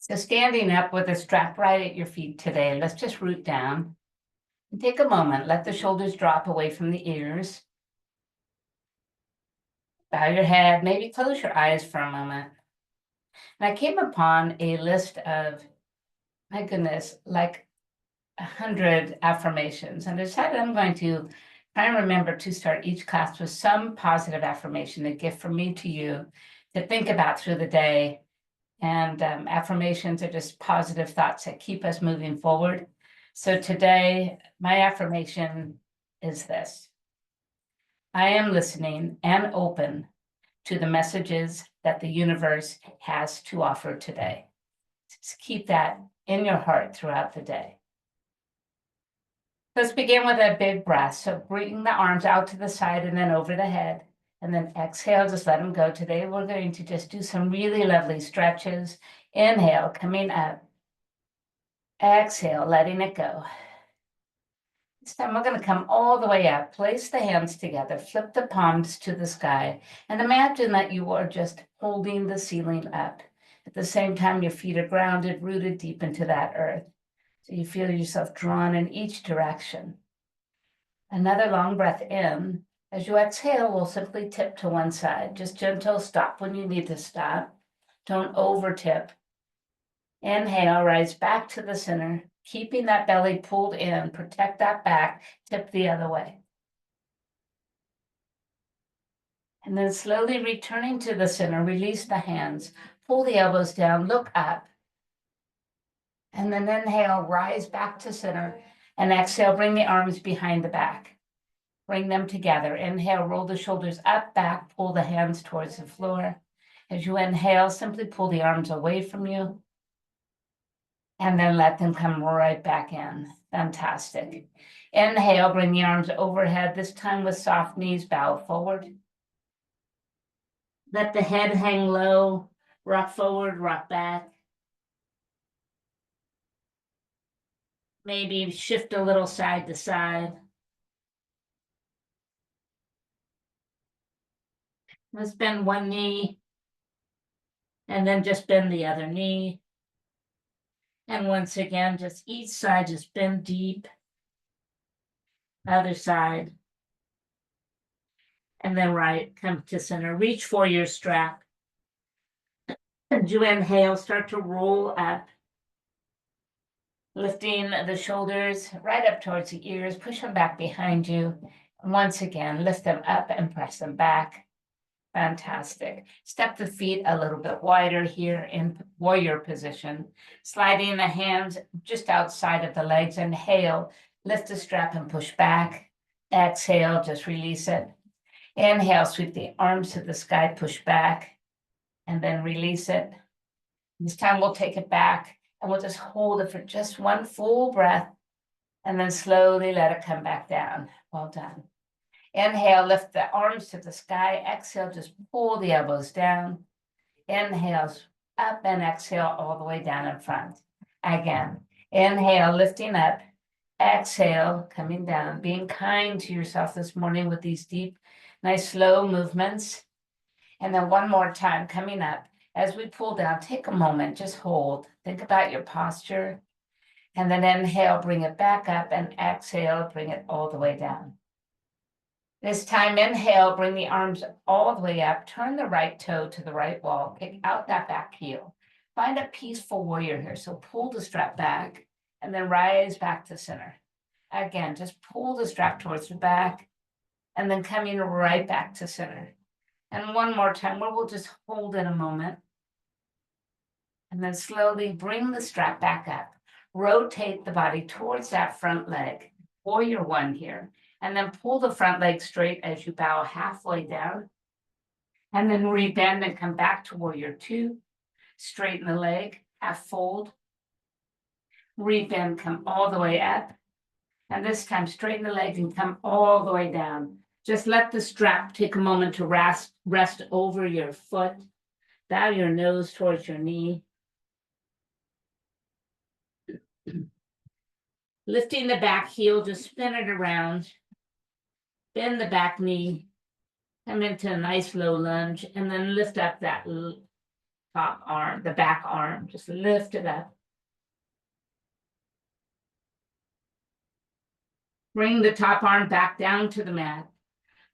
So standing up with a strap right at your feet today, let's just root down and take a moment. Let the shoulders drop away from the ears. Bow your head, maybe close your eyes for a moment. And I came upon a list of, my goodness, like 100 affirmations. And I decided I'm going to try and remember to start each class with some positive affirmation, a gift from me to you to think about through the day. And affirmations are just positive thoughts that keep us moving forward. So today, my affirmation is this: I am listening and open to the messages that the universe has to offer today. Just keep that in your heart throughout the day. Let's begin with a big breath. So bring the arms out to the side and then over the head. And then exhale, just let them go. Today, we're going to just do some really lovely stretches. Inhale, coming up. Exhale, letting it go. This time, we're going to come all the way up. Place the hands together. Flip the palms to the sky. And imagine that you are just holding the ceiling up. At the same time, your feet are grounded, rooted deep into that earth. So you feel yourself drawn in each direction. Another long breath in. As you exhale, we'll simply tip to one side. Just gentle stop when you need to stop. Don't over tip. Inhale, rise back to the center, keeping that belly pulled in. Protect that back, tip the other way. And then slowly returning to the center, release the hands. Pull the elbows down, look up. And then inhale, rise back to center. And exhale, bring the arms behind the back. Bring them together. Inhale, roll the shoulders up, back, pull the hands towards the floor. As you inhale, simply pull the arms away from you. And then let them come right back in. Fantastic. Inhale, bring the arms overhead, this time with soft knees, bow forward. Let the head hang low, rock forward, rock back. Maybe shift a little side to side. Let's bend one knee, and then just bend the other knee. And once again, just each side, just bend deep. Other side. And then right, come to center. Reach for your strap. As you inhale, start to roll up. Lifting the shoulders right up towards the ears, push them back behind you. And once again, lift them up and press them back. Fantastic. Step the feet a little bit wider here in warrior position. Sliding the hands just outside of the legs. Inhale, lift the strap and push back. Exhale, just release it. Inhale, sweep the arms to the sky, push back, and then release it. This time we'll take it back. And we'll just hold it for just one full breath and then slowly let it come back down. Well done. Inhale, lift the arms to the sky. Exhale, just pull the elbows down. Inhale, up and exhale all the way down in front. Again, inhale, lifting up. Exhale, coming down. Being kind to yourself this morning with these deep, nice, slow movements. And then one more time, coming up. As we pull down, take a moment, just hold. Think about your posture. And then inhale, bring it back up, and exhale, bring it all the way down. This time, inhale, bring the arms all the way up. Turn the right toe to the right wall. Kick out that back heel. Find a peaceful warrior here. So pull the strap back and then rise back to center. Again, just pull the strap towards the back and then coming right back to center. And one more time where we'll just hold it a moment. And then slowly bring the strap back up. Rotate the body towards that front leg. Warrior one here. And then pull the front leg straight as you bow halfway down. And then rebend and come back to warrior two. Straighten the leg, half fold. Rebend, come all the way up. And this time straighten the leg and come all the way down. Just let the strap take a moment to rest over your foot. Bow your nose towards your knee. Lifting the back heel, just spin it around. Bend the back knee. Come into a nice low lunge and then lift up that top arm, the back arm, just lift it up. Bring the top arm back down to the mat.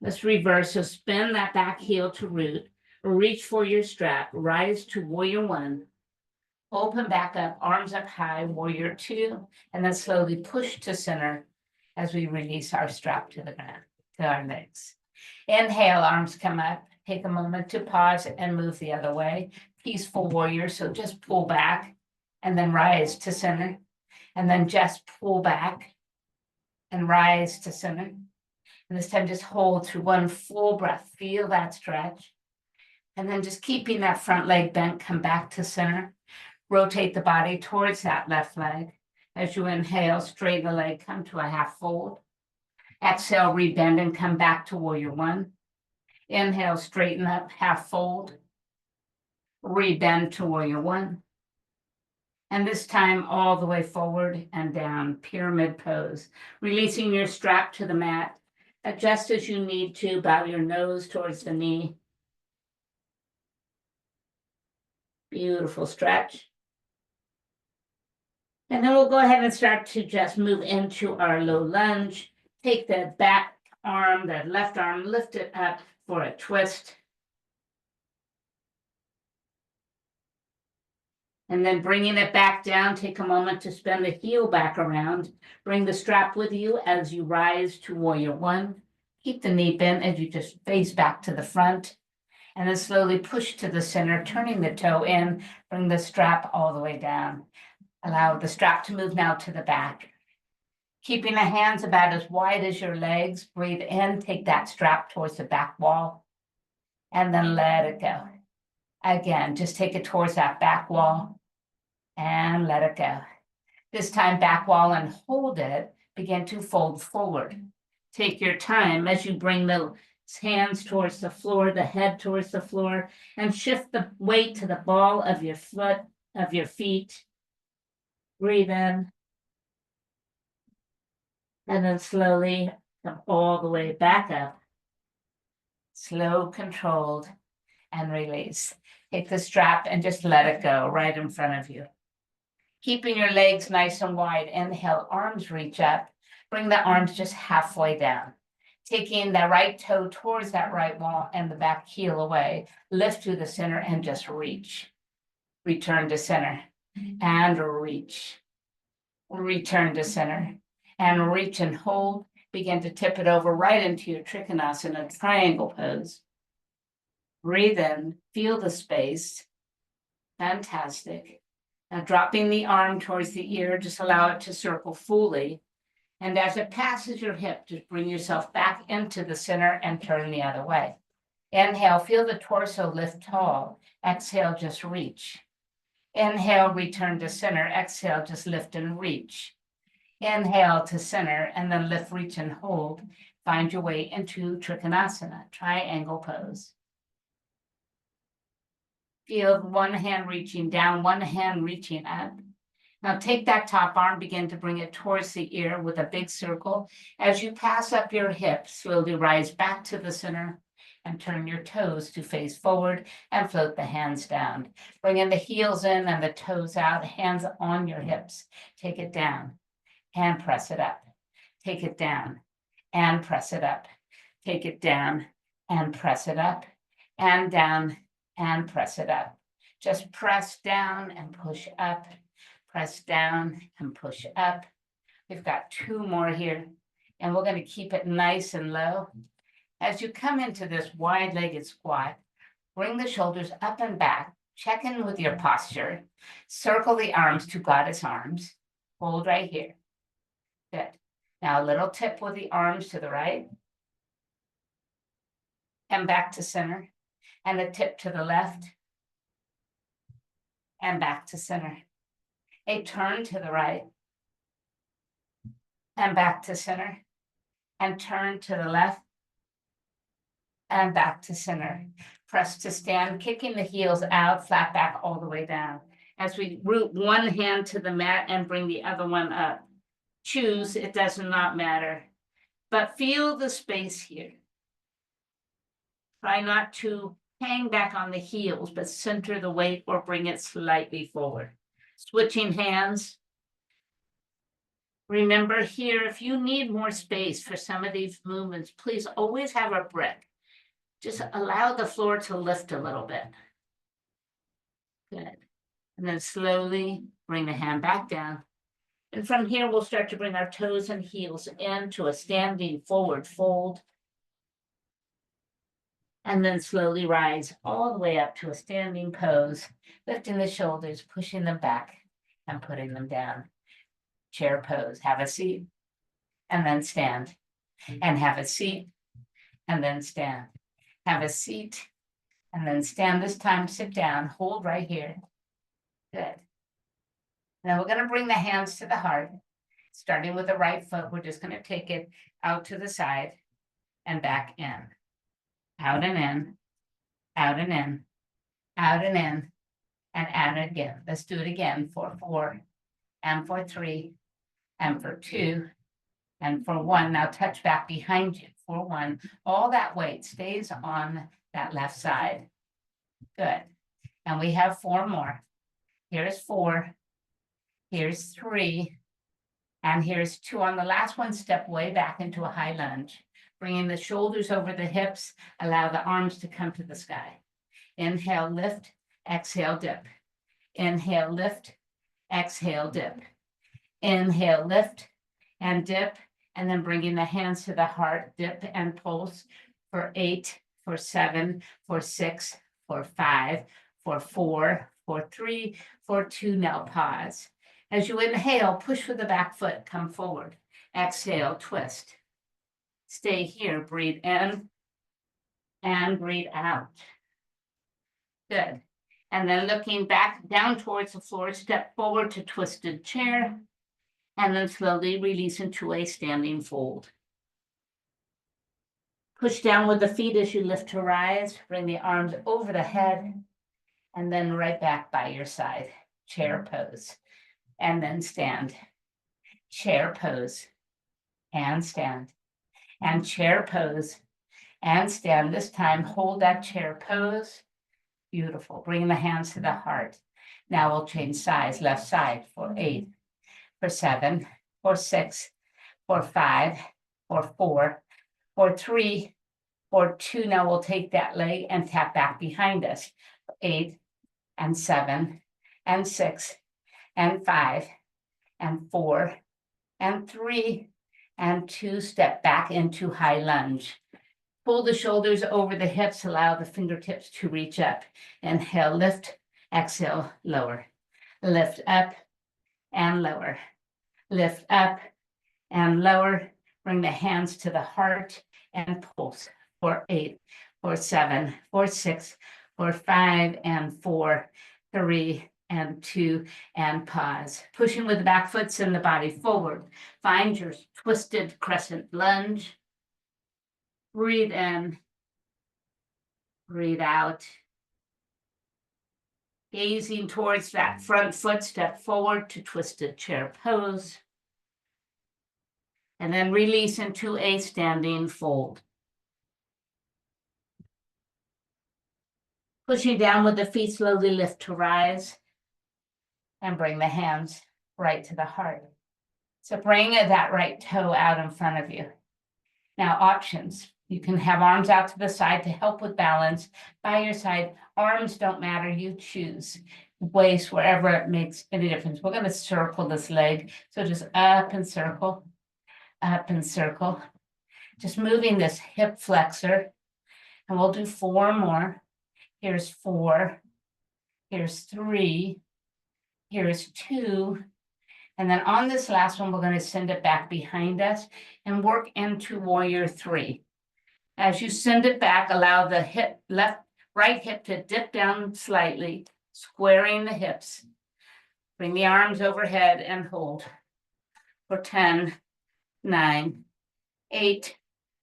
Let's reverse, so spin that back heel to root, reach for your strap, rise to warrior one, open back up, arms up high, warrior two, and then slowly push to center as we release our strap to the ground, to our legs. Inhale, arms come up, take a moment to pause and move the other way. Peaceful warrior, so just pull back and then rise to center, and then just pull back and rise to center. And this time just hold through one full breath, feel that stretch. And then just keeping that front leg bent, come back to center. Rotate the body towards that left leg. As you inhale, straighten the leg, come to a half fold. Exhale, rebend and come back to warrior one. Inhale, straighten up, half fold. Rebend to warrior one. And this time all the way forward and down, pyramid pose. Releasing your strap to the mat. Adjust as you need to, bow your nose towards the knee. Beautiful stretch. And then we'll go ahead and start to just move into our low lunge. Take the back arm, the left arm, lift it up for a twist. And then bringing it back down, take a moment to spin the heel back around. Bring the strap with you as you rise to warrior one. Keep the knee bent as you just face back to the front. And then slowly push to the center, turning the toe in. Bring the strap all the way down. Allow the strap to move now to the back. Keeping the hands about as wide as your legs. Breathe in, take that strap towards the back wall. And then let it go. Again, just take it towards that back wall. And let it go. This time back wall and hold it. Begin to fold forward. Take your time as you bring the hands towards the floor, the head towards the floor, and shift the weight to the ball of your foot, of your feet. Breathe in. And then slowly come all the way back up. Slow, controlled, and release. Take the strap and just let it go right in front of you. Keeping your legs nice and wide. Inhale, arms reach up. Bring the arms just halfway down. Taking the right toe towards that right wall and the back heel away. Lift to the center and just reach. Return to center and reach. Return to center and reach and hold. Begin to tip it over right into your Trikonasana triangle pose. Breathe in, feel the space. Fantastic. Now dropping the arm towards the ear, just allow it to circle fully. And as it passes your hip, just bring yourself back into the center and turn the other way. Inhale, feel the torso lift tall. Exhale, just reach. Inhale, return to center. Exhale, just lift and reach. Inhale to center, and then lift, reach, and hold. Find your way into Trikonasana, triangle pose. Feel one hand reaching down, one hand reaching up. Now take that top arm, begin to bring it towards the ear with a big circle. As you pass up your hips, slowly rise back to the center and turn your toes to face forward and float the hands down. Bring in the heels in and the toes out, hands on your hips. Take it down and press it up. Take it down and press it up. Take it down and press it up and down and press it up. Just press down and push up. Press down and push up. We've got two more here, and we're going to keep it nice and low. As you come into this wide-legged squat, bring the shoulders up and back. Check in with your posture. Circle the arms to goddess arms. Hold right here. Good. Now a little tip with the arms to the right. And back to center. And a tip to the left. And back to center. A turn to the right. And back to center. And turn to the left. And back to center. Press to stand, kicking the heels out, flat back all the way down. As we root one hand to the mat and bring the other one up. Choose, it does not matter. But feel the space here. Try not to hang back on the heels, but center the weight or bring it slightly forward. Switching hands. Remember here, if you need more space for some of these movements, please always have a brick. Just allow the floor to lift a little bit. Good. And then slowly bring the hand back down. And from here, we'll start to bring our toes and heels into a standing forward fold. And then slowly rise all the way up to a standing pose, lifting the shoulders, pushing them back and putting them down. Chair pose, have a seat, and then stand. And have a seat, and then stand. Have a seat, and then stand. This time, sit down, hold right here. Good. Now we're going to bring the hands to the heart, starting with the right foot. We're just going to take it out to the side and back in. Out and in, out and in, out and in, and out again. Let's do it again for 4, and for 3, and for 2, and for 1. Now touch back behind you for 1. All that weight stays on that left side. Good. And we have 4 more. Here's 4. Here's 3. And here's 2. On the last one, step way back into a high lunge. Bringing the shoulders over the hips, allow the arms to come to the sky. Inhale, lift, exhale, dip. Inhale, lift, exhale, dip. Inhale, lift, and dip. And then bringing the hands to the heart, dip and pulse for 8, for 7, for 6, for 5, for 4, for 3, for 2. Now pause. As you inhale, push with the back foot, come forward. Exhale, twist. Stay here, breathe in and breathe out. Good. And then looking back down towards the floor, step forward to twisted chair, and then slowly release into a standing fold. Push down with the feet as you lift to rise, bring the arms over the head, and then right back by your side, chair pose, and then stand. Chair pose, and stand. And chair pose, and stand. This time, hold that chair pose. Beautiful. Bring the hands to the heart. Now we'll change sides. Left side for 8, for 7, for 6, for 5, for 4, for 3, for 2. Now we'll take that leg and tap back behind us. 8, and 7, and 6, and 5, and 4, and 3, and 2. Step back into high lunge. Pull the shoulders over the hips, allow the fingertips to reach up. Inhale, lift, exhale, lower. Lift up and lower. Lift up and lower. Bring the hands to the heart and pulse for 8, for 7, for 6, for 5, and 4, 3, and 2, and pause. Pushing with the back foot, send the body forward. Find your twisted crescent lunge. Breathe in, breathe out. Gazing towards that front foot, step forward to twisted chair pose. And then release into a standing fold. Pushing down with the feet, slowly lift to rise. And bring the hands right to the heart. So bring that right toe out in front of you. Now options. You can have arms out to the side to help with balance. By your side, arms don't matter, you choose. Waist, wherever it makes any difference. We're going to circle this leg. So just up and circle, up and circle. Just moving this hip flexor. And we'll do 4 more. Here's 4. Here's 3. Here's 2. And then on this last one, we're going to send it back behind us and work into warrior 3. As you send it back, allow the right hip to dip down slightly, squaring the hips. Bring the arms overhead and hold for 10, 9, 8,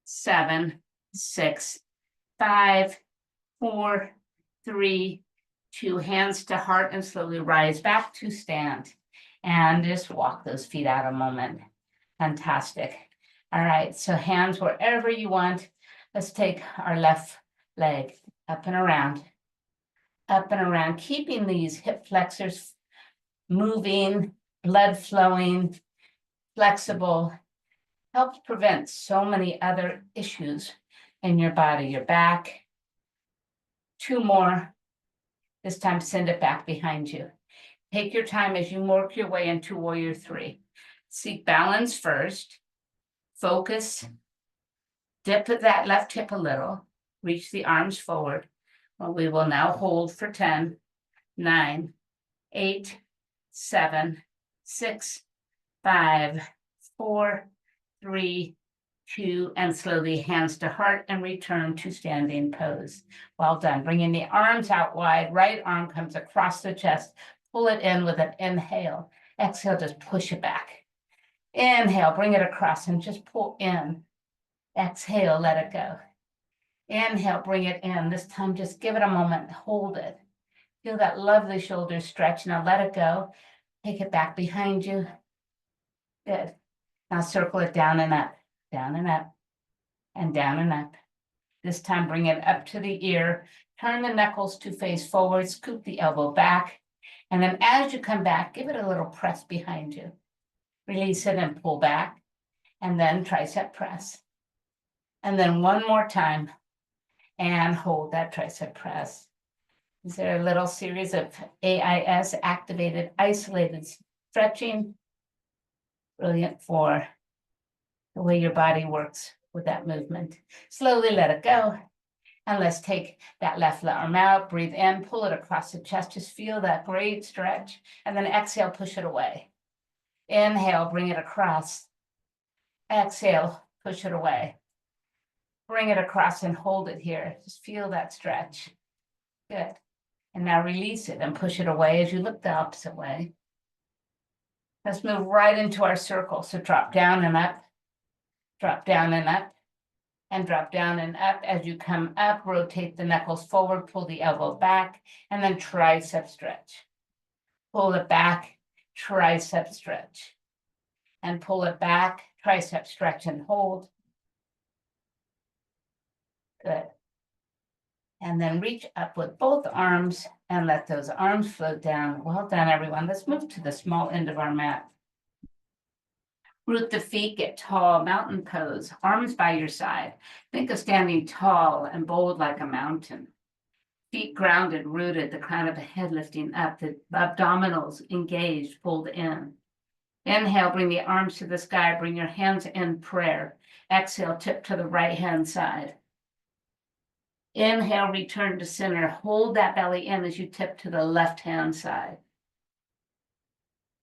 7, 6, 5, 4, 3, 2. Hands to heart and slowly rise back to stand. And just walk those feet out a moment. Fantastic. All right, so hands wherever you want. Let's take our left leg. up and around, up and around, keeping these hip flexors moving, blood flowing, flexible, helps prevent so many other issues in your body, your back. 2 more. This time, send it back behind you. Take your time as you work your way into Warrior 3. Seek balance first. Focus. Dip that left hip a little. Reach the arms forward. Well, we will now hold for 10, 9, 8, 7, 6, 5, 4, 3, 2, and slowly hands to heart and return to standing pose. Well done. Bringing the arms out wide. Right arm comes across the chest. Pull it in with an inhale. Exhale, just push it back. Inhale, bring it across and just pull in. Exhale, let it go. Inhale, bring it in. This time, just give it a moment. Hold it. Feel that lovely shoulder stretch. Now let it go. Take it back behind you. Good. Now circle it down and up, down and up, and down and up. This time, bring it up to the ear. Turn the knuckles to face forward. Scoop the elbow back. And then as you come back, give it a little press behind you. Release it and pull back. And then tricep press. And then one more time. And hold that tricep press. These are a little series of AIS, activated isolated stretching. Brilliant for the way your body works with that movement. Slowly let it go. And let's take that left arm out, breathe in, pull it across the chest. Just feel that great stretch. And then exhale, push it away. Inhale, bring it across. Exhale, push it away. Bring it across and hold it here. Just feel that stretch. Good. And now release it and push it away as you look the opposite way. Let's move right into our circle. So drop down and up, drop down and up, and drop down and up. As you come up, rotate the knuckles forward, pull the elbow back, and then tricep stretch. Pull it back, tricep stretch. And pull it back, tricep stretch and hold. Good. And then reach up with both arms and let those arms float down. Well done, everyone. Let's move to the small end of our mat. Root the feet, get tall, mountain pose, arms by your side. Think of standing tall and bold like a mountain. Feet grounded, rooted, the crown of the head lifting up, the abdominals engaged, pulled in. Inhale, bring the arms to the sky, bring your hands in prayer. Exhale, tip to the right hand side. Inhale, return to center. Hold that belly in as you tip to the left hand side.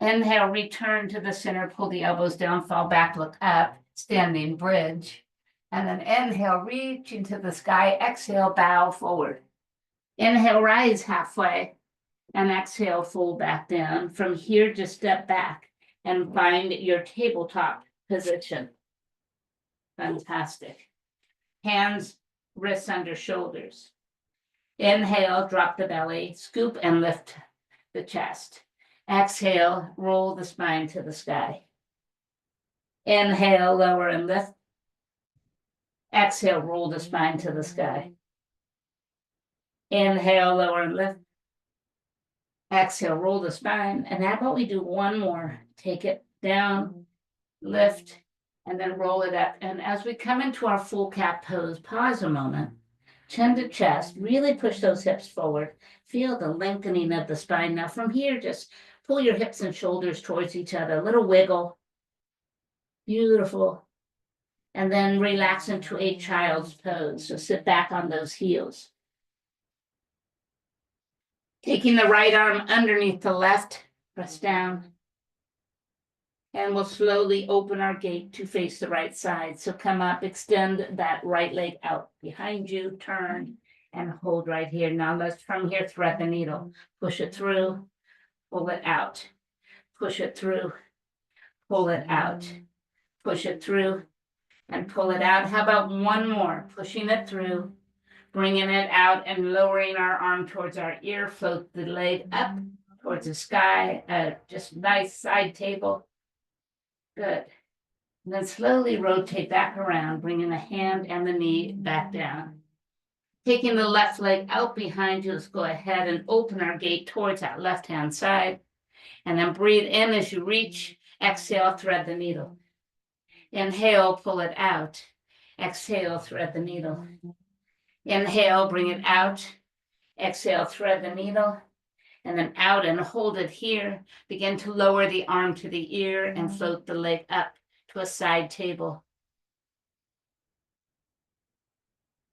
Inhale, return to the center, pull the elbows down, fall back, look up, standing bridge. And then inhale, reach into the sky. Exhale, bow forward. Inhale, rise halfway. And exhale, fold back down. From here, just step back and find your tabletop position. Fantastic. Hands, wrists under shoulders. Inhale, drop the belly, scoop and lift the chest. Exhale, roll the spine to the sky. Inhale, lower and lift. Exhale, roll the spine to the sky. Inhale, lower and lift. Exhale, roll the spine. And how about we do one more? Take it down, lift, and then roll it up. And as we come into our full cat pose, pause a moment. Chin to chest, really push those hips forward. Feel the lengthening of the spine. Now from here, just pull your hips and shoulders towards each other. A little wiggle. Beautiful. And then relax into a child's pose. So sit back on those heels. Taking the right arm underneath the left, press down. And we'll slowly open our gate to face the right side. So come up, extend that right leg out behind you, turn, and hold right here. Now let's from here thread the needle. Push it through, pull it out. Push it through, pull it out. Push it through, and pull it out. How about one more? Pushing it through, bringing it out, and lowering our arm towards our ear. Float the leg up towards the sky. Just nice side table. Good. And then slowly rotate back around, bringing the hand and the knee back down. Taking the left leg out behind you, let's go ahead and open our gate towards that left-hand side. And then breathe in as you reach. Exhale, thread the needle. Inhale, pull it out. Exhale, thread the needle. Inhale, bring it out. Exhale, thread the needle. And then out and hold it here. Begin to lower the arm to the ear and float the leg up to a side table.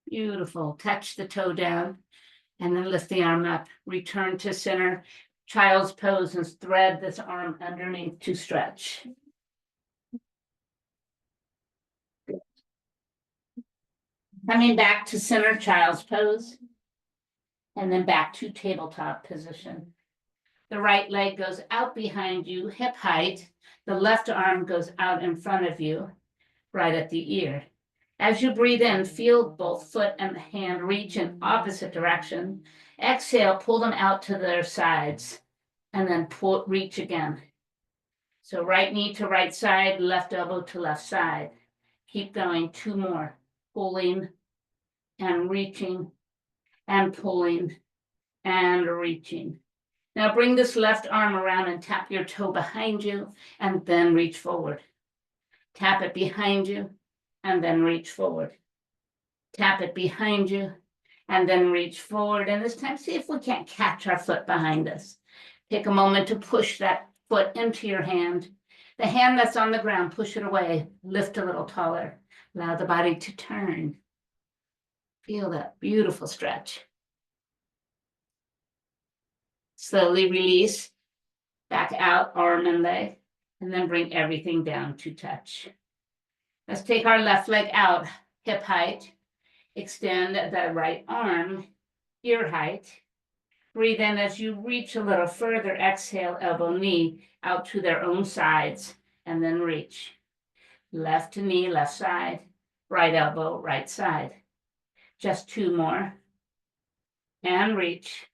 Beautiful. Touch the toe down and then lift the arm up. Return to center. Child's pose and thread this arm underneath to stretch. Coming back to center, child's pose, and then back to tabletop position. The right leg goes out behind you, hip height. The left arm goes out in front of you, right at the ear. As you breathe in, feel both foot and the hand reach in opposite direction. Exhale, pull them out to their sides, and then reach again. So right knee to right side, left elbow to left side. Keep going, 2 more. Pulling and reaching and pulling and reaching. Now bring this left arm around and tap your toe behind you and then reach forward. Tap it behind you and then reach forward. Tap it behind you and then reach forward. And this time, see if we can't catch our foot behind us. Take a moment to push that foot into your hand. The hand that's on the ground, push it away. Lift a little taller. Allow the body to turn. Feel that beautiful stretch. Slowly release, back out, arm and leg, and then bring everything down to touch. Let's take our left leg out, hip height. Extend the right arm, ear height. Breathe in as you reach a little further. Exhale, elbow, knee out to their own sides, and then reach. Left knee, left side, right elbow, right side. Just 2 more. And reach.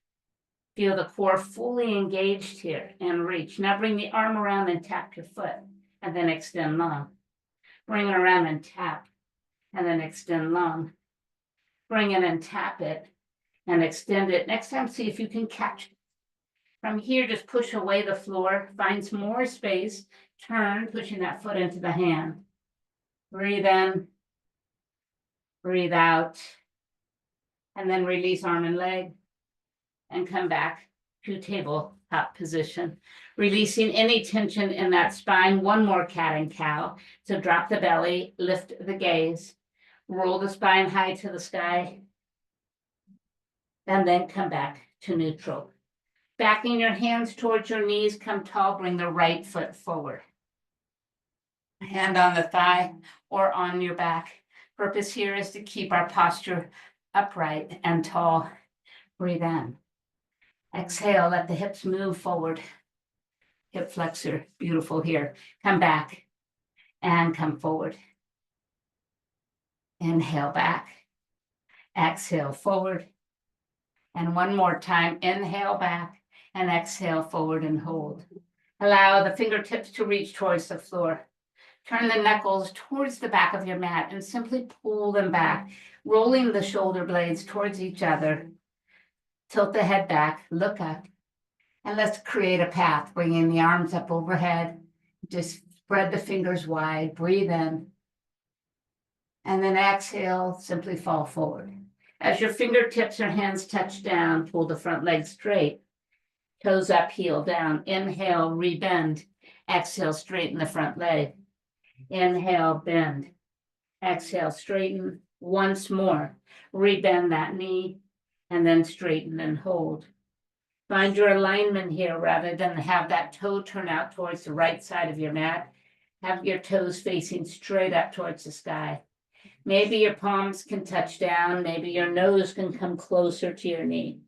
Feel the core fully engaged here and reach. Now bring the arm around and tap your foot and then extend long. Bring it around and tap and then extend long. Bring it and tap it and extend it. Next time, see if you can catch it. From here, just push away the floor. Find some more space. Turn, pushing that foot into the hand. Breathe in. Breathe out. And then release arm and leg. And come back to tabletop position. Releasing any tension in that spine. 1 more cat and cow. So drop the belly, lift the gaze. Roll the spine high to the sky. And then come back to neutral. Backing your hands towards your knees, come tall, bring the right foot forward. Hand on the thigh or on your back. Purpose here is to keep our posture upright and tall. Breathe in. Exhale, let the hips move forward. Hip flexor, beautiful here. Come back and come forward. Inhale back. Exhale forward. And 1 more time, inhale back and exhale forward and hold. Allow the fingertips to reach towards the floor. Turn the knuckles towards the back of your mat and simply pull them back, rolling the shoulder blades towards each other. Tilt the head back, look up, and let's create a path, bringing the arms up overhead. Just spread the fingers wide, breathe in, and then exhale, simply fall forward. As your fingertips or hands touch down, pull the front leg straight, toes up, heel down. Inhale, rebend. Exhale, straighten the front leg. Inhale, bend. Exhale, straighten. Once more, rebend that knee, and then straighten and hold. Find your alignment here rather than have that toe turn out towards the right side of your mat. Have your toes facing straight up towards the sky. Maybe your palms can touch down. Maybe your nose can come closer to your knee.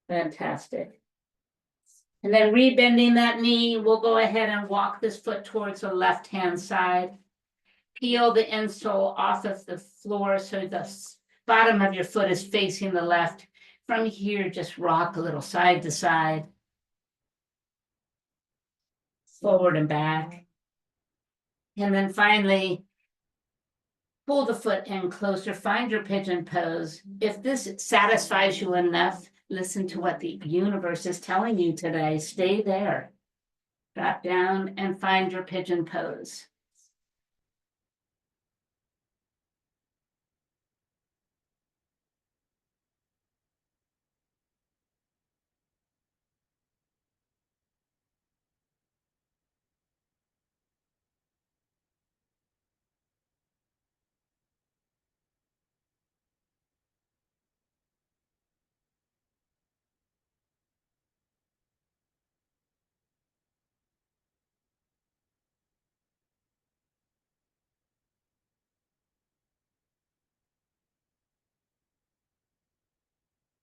Fantastic. And then rebending that knee, we'll go ahead and walk this foot towards the left-hand side. Peel the insole off of the floor so the bottom of your foot is facing the left. From here, just rock a little side to side. Forward and back. And then finally, Pull the foot in closer, find your pigeon pose. If this satisfies you enough, listen to what the universe is telling you today. Stay there. Drop down and find your pigeon pose.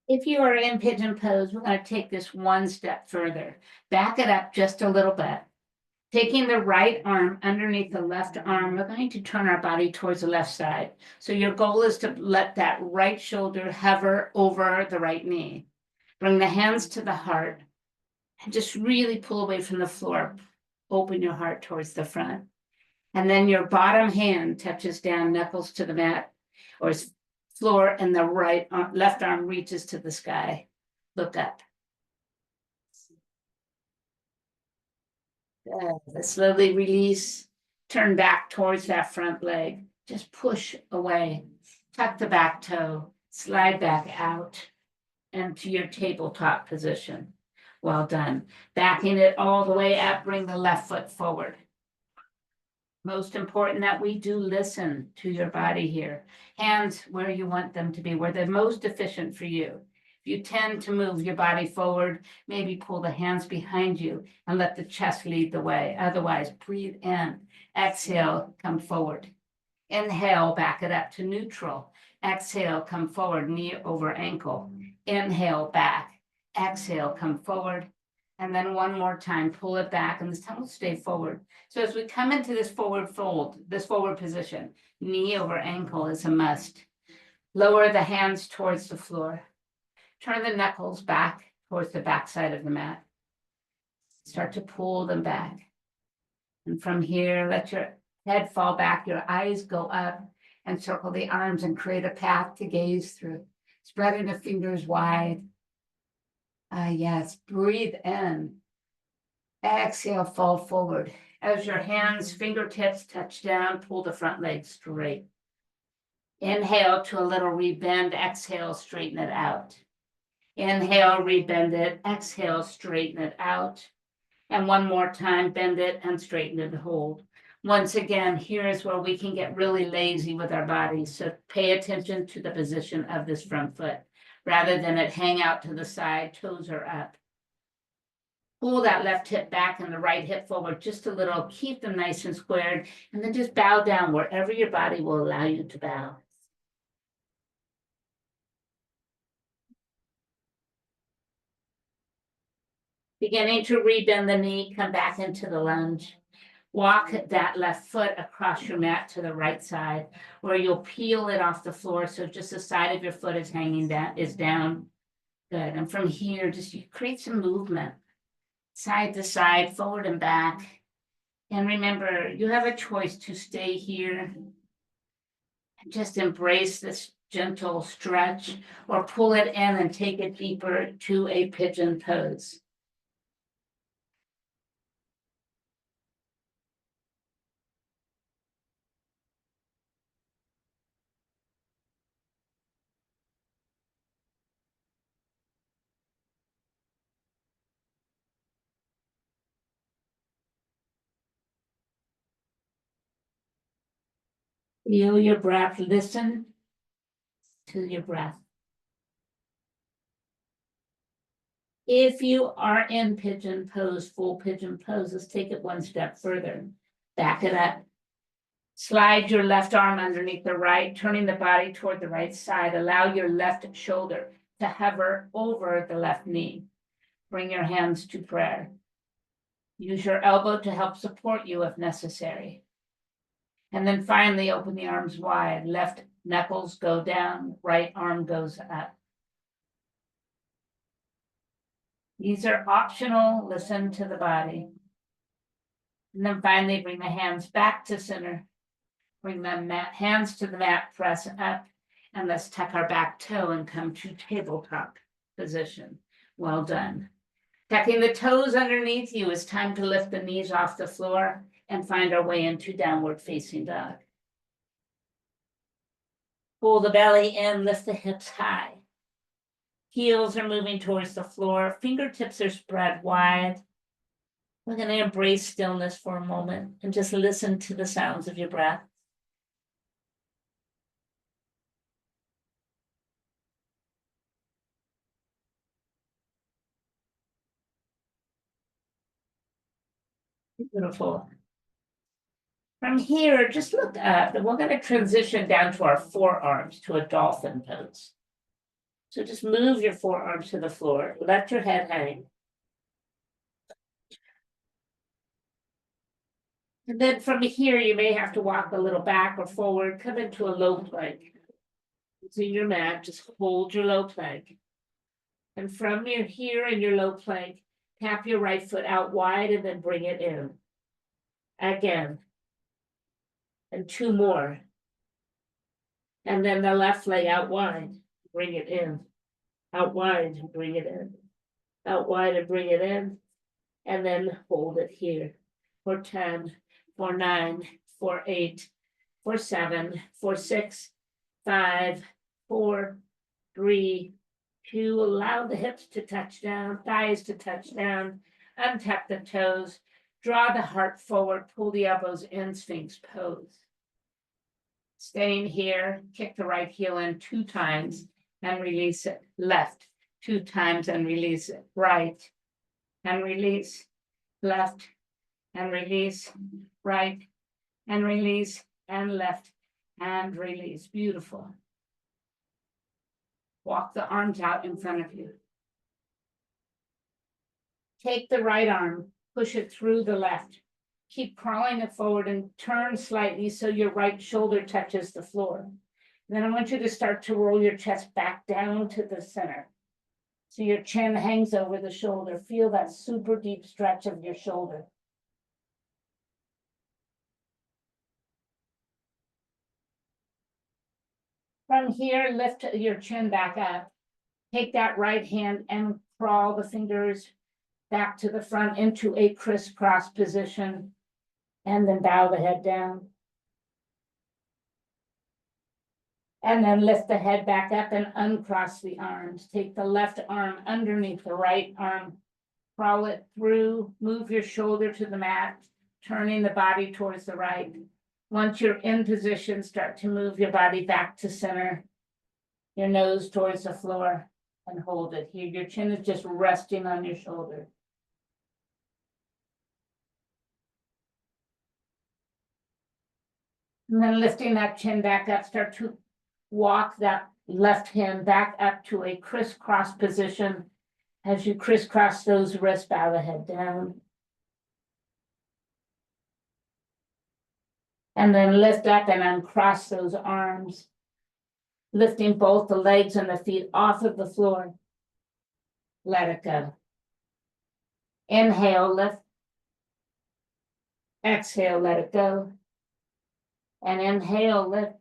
If you are in pigeon pose, we're going to take this one step further. Back it up just a little bit. Taking the right arm underneath the left arm, we're going to turn our body towards the left side. So your goal is to let that right shoulder hover over the right knee. Bring the hands to the heart and just really pull away from the floor. Open your heart towards the front. And then your bottom hand touches down, knuckles to the mat or floor, and the left arm reaches to the sky. Look up. Slowly release, turn back towards that front leg. Just push away. Tuck the back toe, slide back out into your tabletop position. Well done. Backing it all the way up, bring the left foot forward. Most important that we do listen to your body here. Hands where you want them to be, where they're most efficient for you. If you tend to move your body forward, maybe pull the hands behind you and let the chest lead the way. Otherwise, breathe in. Exhale, come forward. Inhale, back it up to neutral. Exhale, come forward, knee over ankle. Inhale, back. Exhale, come forward. And then one more time, pull it back, and this time we'll stay forward. So as we come into this forward fold, this forward position, knee over ankle is a must. Lower the hands towards the floor. Turn the knuckles back towards the back side of the mat. Start to pull them back. And from here, let your head fall back, your eyes go up, and circle the arms and create a path to gaze through. Spreading the fingers wide. Yes, breathe in. Exhale, fall forward. As your hands, fingertips touch down, pull the front leg straight. Inhale to a little rebend. Exhale, straighten it out. Inhale, rebend it. Exhale, straighten it out. And one more time, bend it and straighten it, hold. Once again, here's where we can get really lazy with our bodies. So pay attention to the position of this front foot. Rather than it hang out to the side, toes are up. Pull that left hip back and the right hip forward just a little. Keep them nice and squared. And then just bow down wherever your body will allow you to bow. Beginning to rebend the knee, come back into the lunge. Walk that left foot across your mat to the right side, where you'll peel it off the floor. So just the side of your foot is hanging down, is down. Good. And from here, just you create some movement. Side to side, forward and back. And remember, you have a choice to stay here and just embrace this gentle stretch, or pull it in and take it deeper to a pigeon pose. Feel your breath, listen to your breath. If you are in pigeon pose, full pigeon pose, let's take it one step further. Back it up. Slide your left arm underneath the right, turning the body toward the right side. Allow your left shoulder to hover over the left knee. Bring your hands to prayer. Use your elbow to help support you if necessary. And then finally, open the arms wide. Left knuckles go down, right arm goes up. These are optional. Listen to the body. And then finally, bring the hands back to center. Bring the hands to the mat, press up, and let's tuck our back toe and come to tabletop position. Well done. Tucking the toes underneath you, it's time to lift the knees off the floor and find our way into downward facing dog. Pull the belly in, lift the hips high. Heels are moving towards the floor, fingertips are spread wide. We're going to embrace stillness for a moment and just listen to the sounds of your breath. Beautiful. From here, just look up, and we're going to transition down to our forearms to a dolphin pose. So just move your forearms to the floor, let your head hang. And then from here, you may have to walk a little back or forward, come into a low plank. Using your mat, just hold your low plank. And from here in your low plank, tap your right foot out wide and then bring it in. Again. And two more. And then the left leg out wide, bring it in. Out wide, bring it in. Out wide and bring it in. And then hold it here. For 10, for 9, for 8, for 7, for 6, 5, 4, 3, 2. Allow the hips to touch down, thighs to touch down. Untap the toes. Draw the heart forward, pull the elbows in, Sphinx pose. Staying here, kick the right heel in 2 times and release it. Left, 2 times and release it. Right, and release. Left, and release. Right, and release. And left, and release. Beautiful. Walk the arms out in front of you. Take the right arm, push it through the left. Keep crawling it forward and turn slightly so your right shoulder touches the floor. Then I want you to start to roll your chest back down to the center. So your chin hangs over the shoulder. Feel that super deep stretch of your shoulder. From here, lift your chin back up. Take that right hand and crawl the fingers back to the front into a crisscross position. And then bow the head down. And then lift the head back up and uncross the arms. Take the left arm underneath the right arm. Crawl it through. Move your shoulder to the mat, turning the body towards the right. Once you're in position, start to move your body back to center. Your nose towards the floor and hold it here. Your chin is just resting on your shoulder. And then lifting that chin back up, start to walk that left hand back up to a crisscross position. As you crisscross those wrists, bow the head down. And then lift up and uncross those arms, lifting both the legs and the feet off of the floor. Let it go. Inhale, lift. Exhale, let it go. And inhale, lift.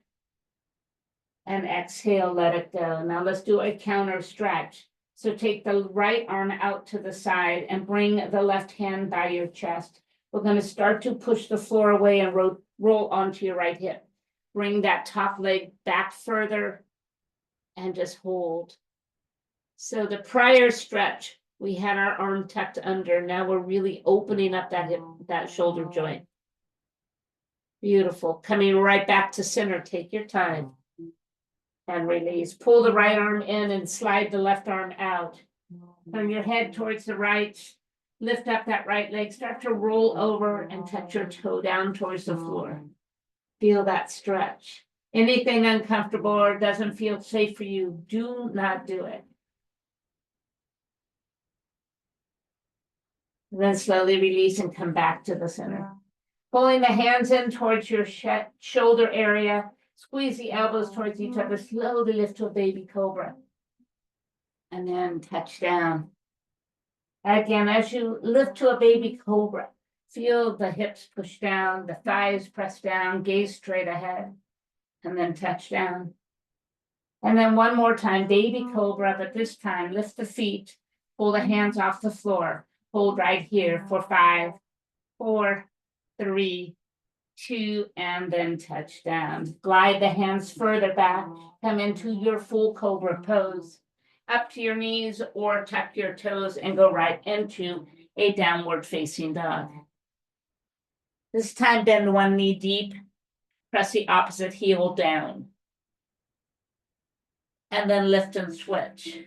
And exhale, let it go. Now let's do a counter stretch. So take the right arm out to the side and bring the left hand by your chest. We're going to start to push the floor away and roll onto your right hip. Bring that top leg back further and just hold. So the prior stretch, we had our arm tucked under. Now we're really opening up that hip, that shoulder joint. Beautiful. Coming right back to center. Take your time. And release. Pull the right arm in and slide the left arm out. Turn your head towards the right. Lift up that right leg. Start to roll over and touch your toe down towards the floor. Feel that stretch. Anything uncomfortable or doesn't feel safe for you, do not do it. And then slowly release and come back to the center. Pulling the hands in towards your shoulder area. Squeeze the elbows towards each other. Slowly lift to a baby cobra. And then touch down. Again, as you lift to a baby cobra, Feel the hips push down, the thighs press down, gaze straight ahead, and then touch down. And then one more time, baby cobra, but this time lift the feet, pull the hands off the floor, hold right here for 5, 4, 3, 2, and then touch down. Glide the hands further back, come into your full cobra pose, up to your knees or tuck your toes and go right into a downward facing dog. This time bend one knee deep, press the opposite heel down. And then lift and switch.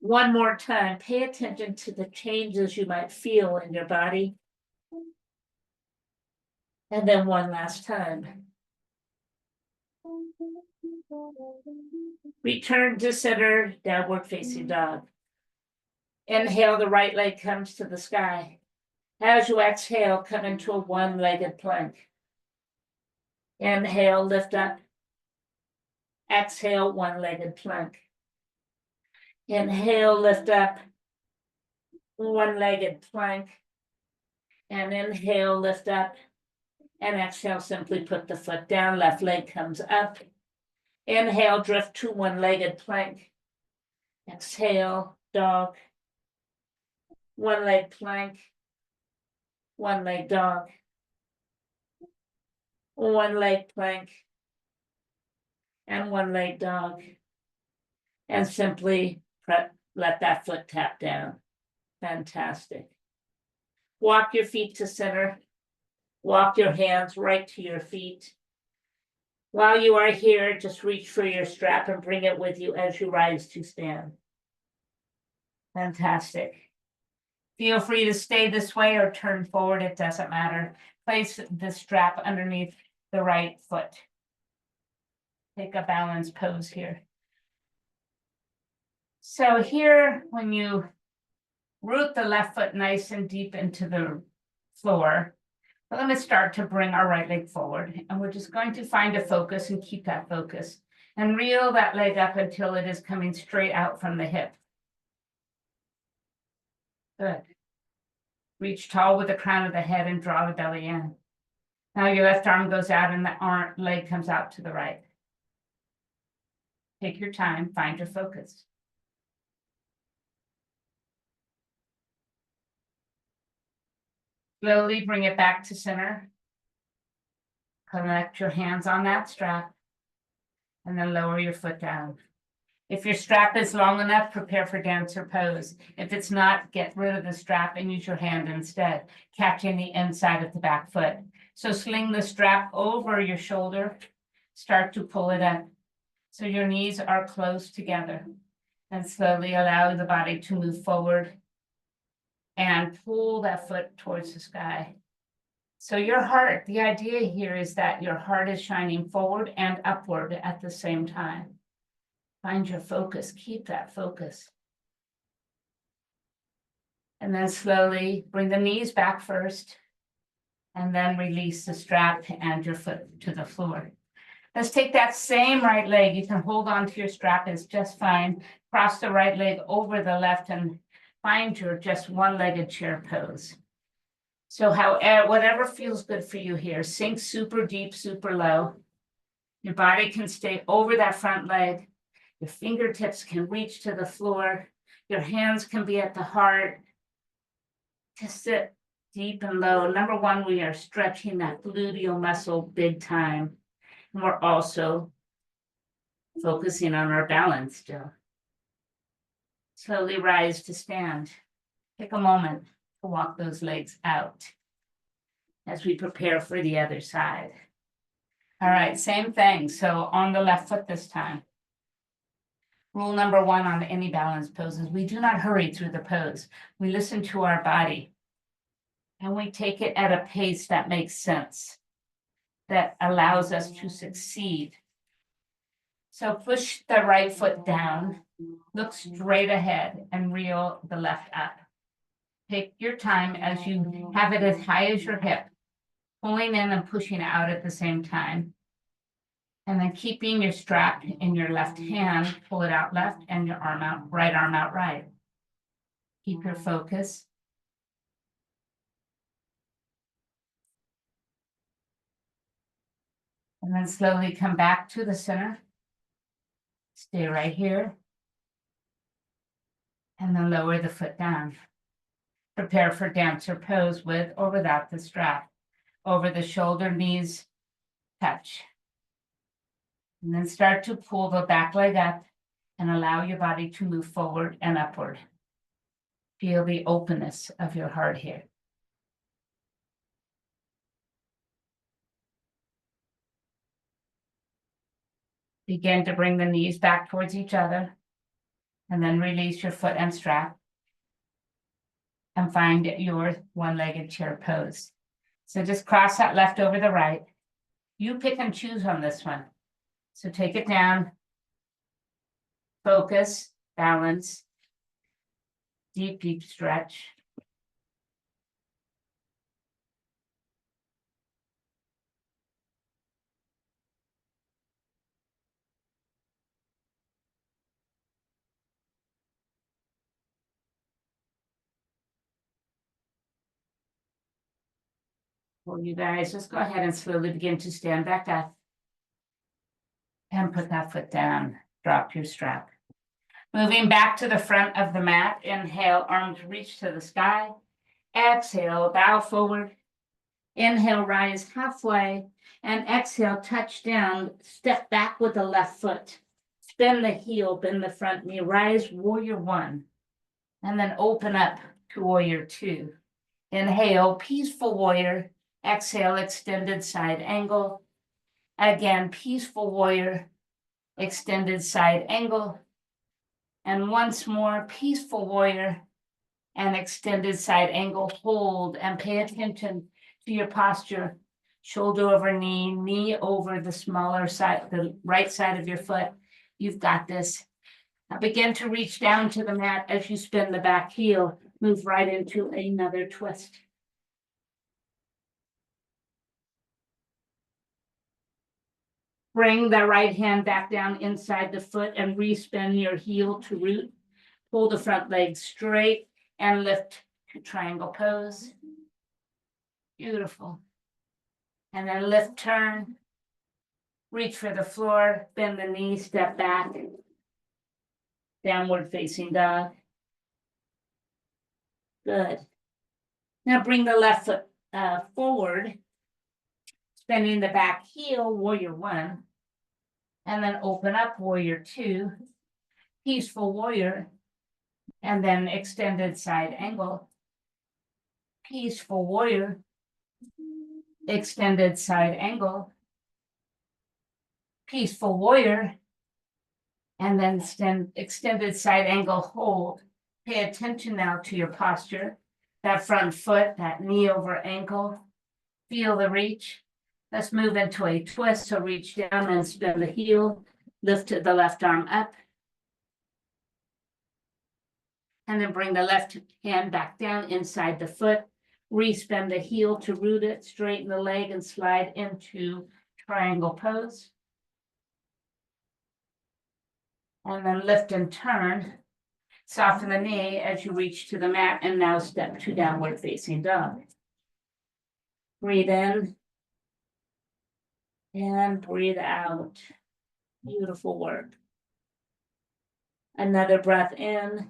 One more time, pay attention to the changes you might feel in your body. And then one last time. Return to center, downward facing dog. Inhale, the right leg comes to the sky. As you exhale, come into a one-legged plank. Inhale, lift up. Exhale, one-legged plank. Inhale, lift up. One-legged plank. And inhale, lift up. And exhale, simply put the foot down. Left leg comes up. Inhale, drift to one-legged plank. Exhale, dog. One-leg plank. One-leg dog. One-leg plank. And one-leg dog. And simply let that foot tap down. Fantastic. Walk your feet to center. Walk your hands right to your feet. While you are here, just reach for your strap and bring it with you as you rise to stand. Fantastic. Feel free to stay this way or turn forward, it doesn't matter. Place the strap underneath the right foot. Take a balanced pose here. So here, when you root the left foot nice and deep into the floor, we're going to start to bring our right leg forward. And we're just going to find a focus and keep that focus. And reel that leg up until it is coming straight out from the hip. Good. Reach tall with the crown of the head and draw the belly in. Now your left arm goes out and the leg comes out to the right. Take your time, find your focus. Slowly bring it back to center. Connect your hands on that strap. And then lower your foot down. If your strap is long enough, prepare for dancer pose. If it's not, get rid of the strap and use your hand instead, catching the inside of the back foot. So sling the strap over your shoulder. Start to pull it up. So your knees are close together. And slowly allow the body to move forward. And pull that foot towards the sky. So your heart, the idea here is that your heart is shining forward and upward at the same time. Find your focus, keep that focus. And then slowly bring the knees back first, and then release the strap and your foot to the floor. Let's take that same right leg. You can hold on to your strap, it's just fine. Cross the right leg over the left and find your just one-legged chair pose. So whatever feels good for you here, sink super deep, super low. Your body can stay over that front leg. Your fingertips can reach to the floor. Your hands can be at the heart. Just sit deep and low. Number one, we are stretching that gluteal muscle big time. And we're also focusing on our balance still. Slowly rise to stand. Take a moment to walk those legs out as we prepare for the other side. All right, same thing. So on the left foot this time. Rule number one on any balance poses, we do not hurry through the pose. We listen to our body and we take it at a pace that makes sense, that allows us to succeed. So push the right foot down, look straight ahead and reel the left up. Take your time as you have it as high as your hip, pulling in and pushing out at the same time. And then keeping your strap in your left hand, pull it out left and your arm out, right arm out right. Keep your focus. And then slowly come back to the center. Stay right here. And then lower the foot down. Prepare for dancer pose with or without the strap. Over the shoulder, knees touch. And then start to pull the back leg up and allow your body to move forward and upward. Feel the openness of your heart here. Begin to bring the knees back towards each other, and then release your foot and strap, and find your one-legged chair pose. So just cross that left over the right. You pick and choose on this one. So take it down, focus, balance, deep, deep stretch. Well, you guys just go ahead and slowly begin to stand back up and put that foot down. Drop your strap. Moving back to the front of the mat. Inhale, arms reach to the sky. Exhale, bow forward. Inhale, rise halfway. And exhale, touch down. Step back with the left foot. Spin the heel, bend the front knee. Rise, warrior one. And then open up to warrior two. Inhale, peaceful warrior. Exhale, extended side angle. Again, peaceful warrior, extended side angle. And once more, peaceful warrior and extended side angle. Hold and pay attention to your posture. Shoulder over knee, knee over the smaller side, the right side of your foot. You've got this. Now begin to reach down to the mat as you spin the back heel. Move right into another twist. Bring the right hand back down inside the foot and respin your heel to root. Pull the front leg straight and lift to triangle pose. Beautiful. And then lift, turn. Reach for the floor, bend the knee, step back. Downward facing dog. Good. Now bring the left foot forward, spinning the back heel, warrior one. And then open up, warrior two. Peaceful warrior. And then extended side angle. Peaceful warrior. Extended side angle. Peaceful warrior. And then extended side angle, hold. Pay attention now to your posture. That front foot, that knee over ankle. Feel the reach. Let's move into a twist. So reach down and spin the heel. Lift the left arm up. And then bring the left hand back down inside the foot. Respin the heel to root it. Straighten the leg and slide into triangle pose. And then lift and turn. Soften the knee as you reach to the mat, and now step to downward facing dog. Breathe in and breathe out. Beautiful work. Another breath in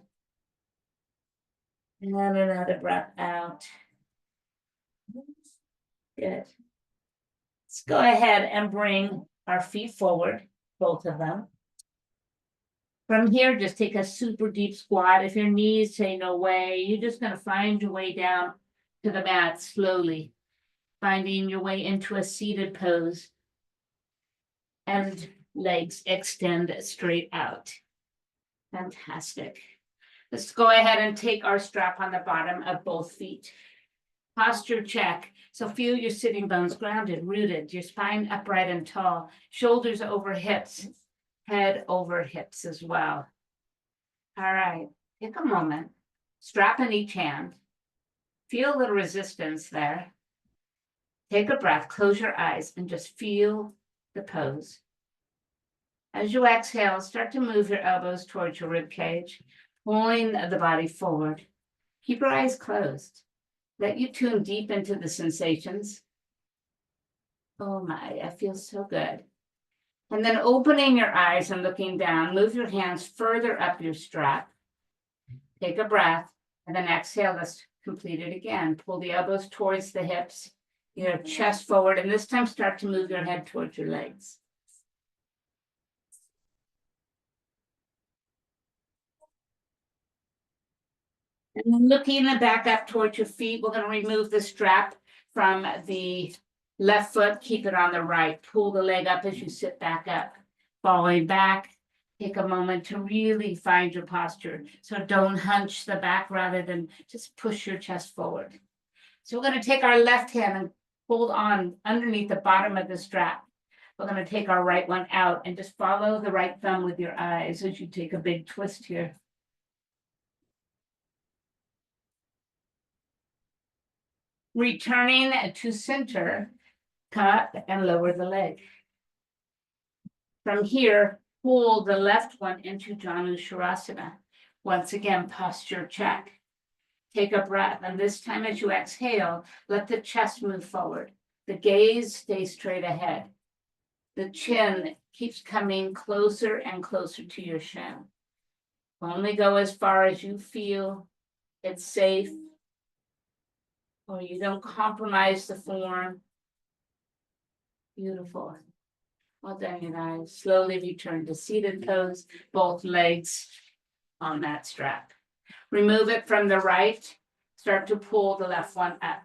and another breath out. Good. Let's go ahead and bring our feet forward, both of them. From here, just take a super deep squat. If your knees say no way, you're just going to find your way down to the mat slowly, finding your way into a seated pose. And legs extend straight out. Fantastic. Let's go ahead and take our strap on the bottom of both feet. Posture check. So feel your sitting bones grounded, rooted, your spine upright and tall, shoulders over hips. Head over hips as well. All right, take a moment, strap in each hand, feel a little resistance there. Take a breath, close your eyes, and just feel the pose. As you exhale, start to move your elbows towards your rib cage, pulling the body forward. Keep your eyes closed. Let you tune deep into the sensations. Oh my, that feels so good. And then opening your eyes and looking down, move your hands further up your strap. Take a breath, and then exhale. Let's complete it again. Pull the elbows towards the hips, your chest forward, and this time start to move your head towards your legs. And then looking back up towards your feet, we're going to remove the strap from the left foot, keep it on the right. Pull the leg up as you sit back up. Falling back, take a moment to really find your posture. So don't hunch the back, rather than just push your chest forward. So we're going to take our left hand and hold on underneath the bottom of the strap. We're going to take our right one out and just follow the right thumb with your eyes as you take a big twist here. Returning to center, come up and lower the leg. From here, pull the left one into Janu Shavasana. Once again, posture check. Take a breath, and this time as you exhale, let the chest move forward. The gaze stays straight ahead. The chin keeps coming closer and closer to your shin. Only go as far as you feel it's safe, or you don't compromise the form. Beautiful. Well done, you guys. Slowly return to seated pose, both legs on that strap. Remove it from the right. Start to pull the left one up.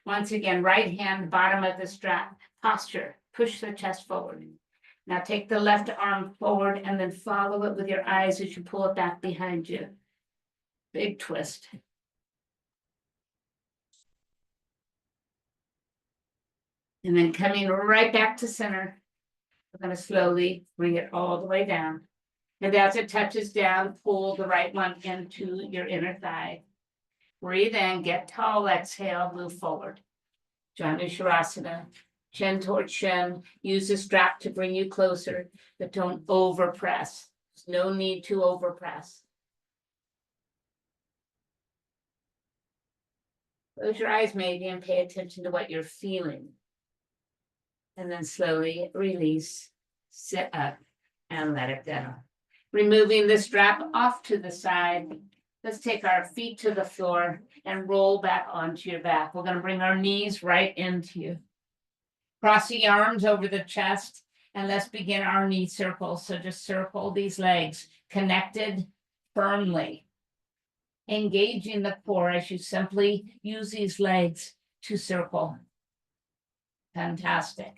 Once again, right hand, bottom of the strap, posture, push the chest forward. Now take the left arm forward and then follow it with your eyes as you pull it back behind you. Big twist. And then coming right back to center, we're going to slowly bring it all the way down. And as it touches down, pull the right one into your inner thigh. Breathe in, get tall, exhale, move forward. Janu Shavasana, chin towards shin. Use the strap to bring you closer, but don't over press. There's no need to over press. Close your eyes maybe and pay attention to what you're feeling. And then slowly release, sit up, and let it go. Removing the strap off to the side. Let's take our feet to the floor and roll back onto your back. We're going to bring our knees right into you. Cross the arms over the chest, and let's begin our knee circle. So just circle these legs, connected firmly. Engaging the core as you simply use these legs to circle. Fantastic.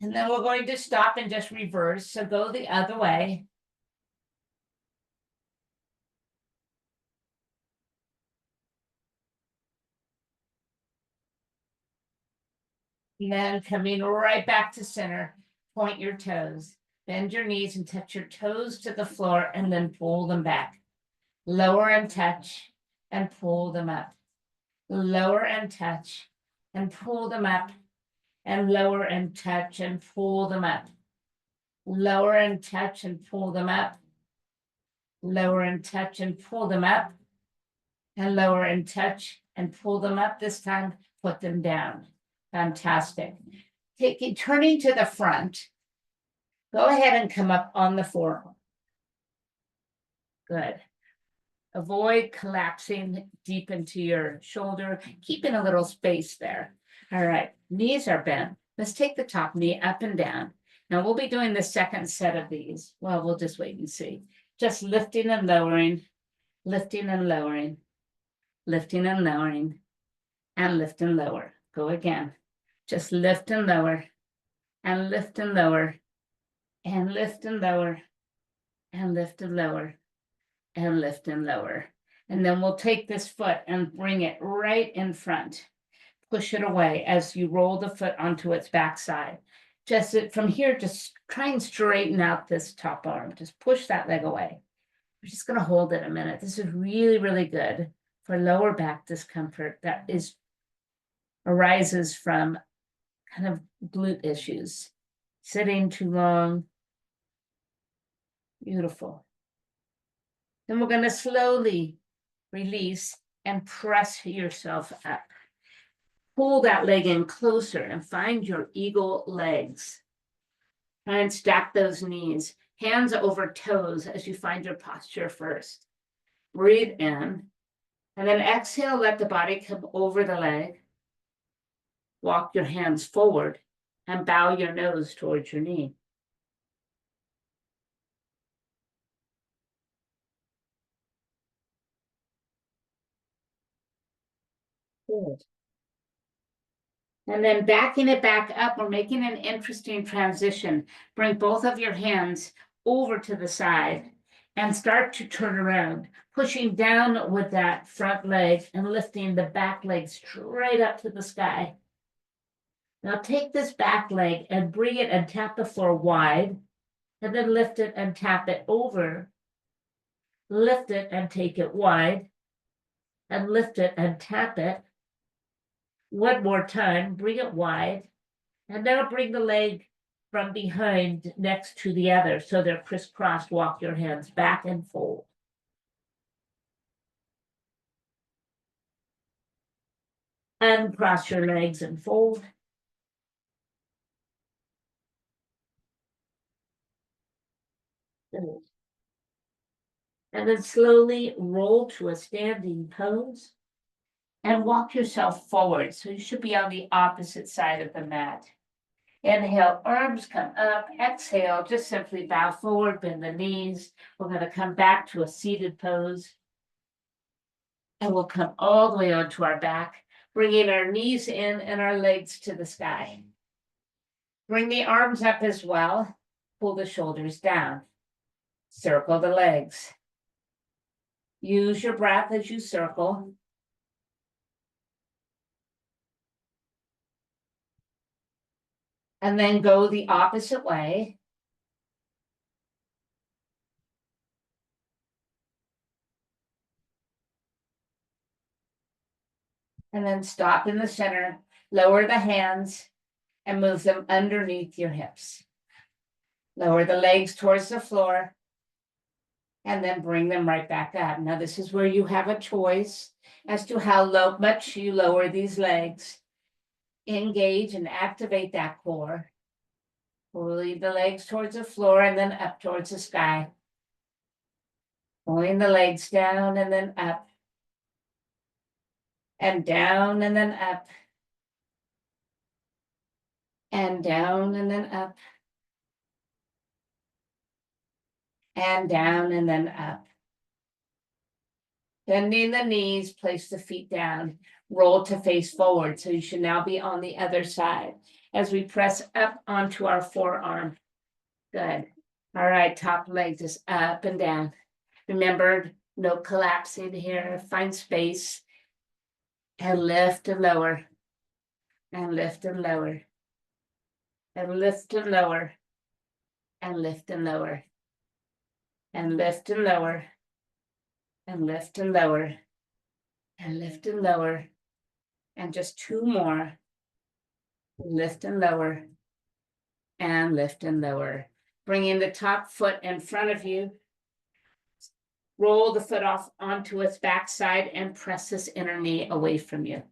And then we're going to stop and just reverse. So go the other way. And then coming right back to center, point your toes. Bend your knees and touch your toes to the floor and then pull them back. Lower and touch and pull them up. Lower and touch and pull them up. And lower and touch and pull them up. Lower and touch and pull them up. Lower and touch and pull them up. And lower and touch and pull them up. This time, put them down. Fantastic. Turning to the front. Go ahead and come up on the forearm. Good. Avoid collapsing deep into your shoulder, keeping a little space there. All right, knees are bent. Let's take the top knee up and down. Now we'll be doing the second set of these. Well, we'll just wait and see. Just lifting and lowering, lifting and lowering, lifting and lowering, and lift and lower. Go again. Just lift and lower, and lift and lower, and lift and lower, and lift and lower, and lift and lower. And then we'll take this foot and bring it right in front. Push it away as you roll the foot onto its backside. Just from here, just try and straighten out this top arm. Just push that leg away. We're just going to hold it a minute. This is really, really good for lower back discomfort that arises from kind of glute issues. Sitting too long. Beautiful. Then we're going to slowly release and press yourself up. pull that leg in closer and find your eagle legs. Try and stack those knees, hands over toes as you find your posture first. Breathe in, and then exhale, let the body come over the leg. Walk your hands forward and bow your nose towards your knee. Good. And then backing it back up, we're making an interesting transition. Bring both of your hands over to the side and start to turn around, pushing down with that front leg and lifting the back leg straight up to the sky. Now take this back leg and bring it and tap the floor wide, and then lift it and tap it over. Lift it and take it wide, and lift it and tap it. One more time, bring it wide, and now bring the leg from behind next to the other so they're crisscrossed. Walk your hands back and fold. Uncross your legs and fold. And then slowly roll to a standing pose and walk yourself forward. So you should be on the opposite side of the mat. Inhale, arms come up. Exhale, just simply bow forward, bend the knees. We're going to come back to a seated pose. And we'll come all the way onto our back, bringing our knees in and our legs to the sky. Bring the arms up as well. Pull the shoulders down. Circle the legs. Use your breath as you circle. And then go the opposite way. And then stop in the center, lower the hands, and move them underneath your hips. Lower the legs towards the floor, and then bring them right back up. Now, this is where you have a choice as to how much you lower these legs. Engage and activate that core. Pulling the legs towards the floor and then up towards the sky. Pulling the legs down and then up. And down and then up. And down and then up. And down and then up. Bending the knees, place the feet down, roll to face forward. So you should now be on the other side as we press up onto our forearm. Good. All right, top leg just up and down. Remember, no collapsing here. Find space. And lift and lower. And lift and lower. And lift and lower. And lift and lower. And lift and lower. And lift and lower. And lift and lower. And just two more. Lift and lower. And lift and lower. Bringing the top foot in front of you. Roll the foot off onto its backside and press this inner knee away from you.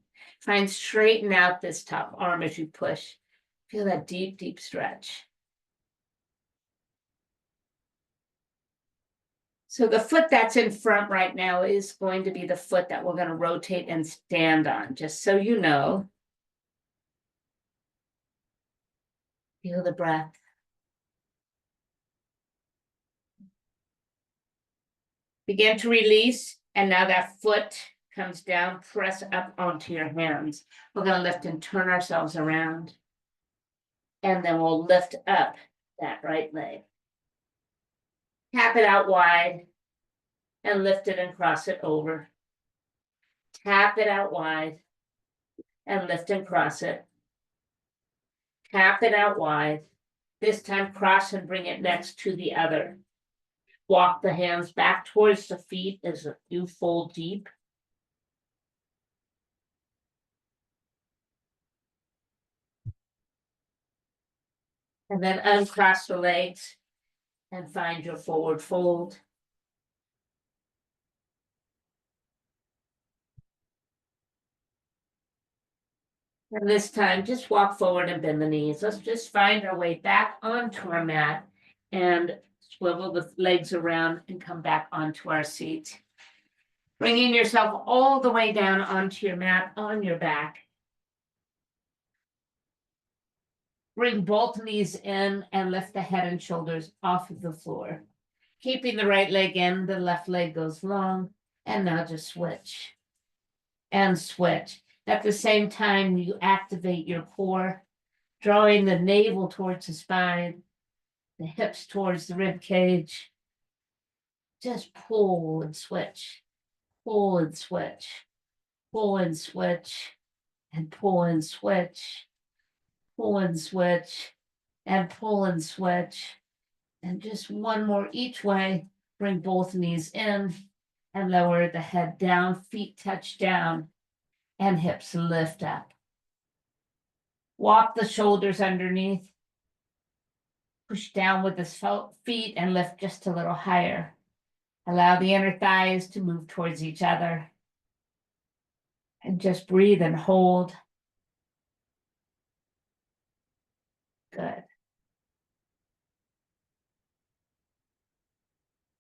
Try and straighten out this top arm as you push. Feel that deep, deep stretch. So the foot that's in front right now is going to be the foot that we're going to rotate and stand on, just so you know. Feel the breath. Begin to release, and now that foot comes down, press up onto your hands. We're going to lift and turn ourselves around. And then we'll lift up that right leg. Tap it out wide and lift it and cross it over. Tap it out wide and lift and cross it. Tap it out wide. This time cross and bring it next to the other. Walk the hands back towards the feet as you fold deep. And then uncross the legs and find your forward fold. And this time, just walk forward and bend the knees. Let's just find our way back onto our mat and swivel the legs around and come back onto our seat. Bringing yourself all the way down onto your mat on your back. Bring both knees in and lift the head and shoulders off of the floor. Keeping the right leg in, the left leg goes long. And now just switch. And switch. At the same time, you activate your core, drawing the navel towards the spine, the hips towards the rib cage. Just pull and switch, pull and switch, pull and switch, and pull and switch, pull and switch, and pull and switch. And just one more each way. Bring both knees in and lower the head down, feet touch down, and hips lift up. Walk the shoulders underneath. Push down with the feet and lift just a little higher. Allow the inner thighs to move towards each other. And just breathe and hold. Good.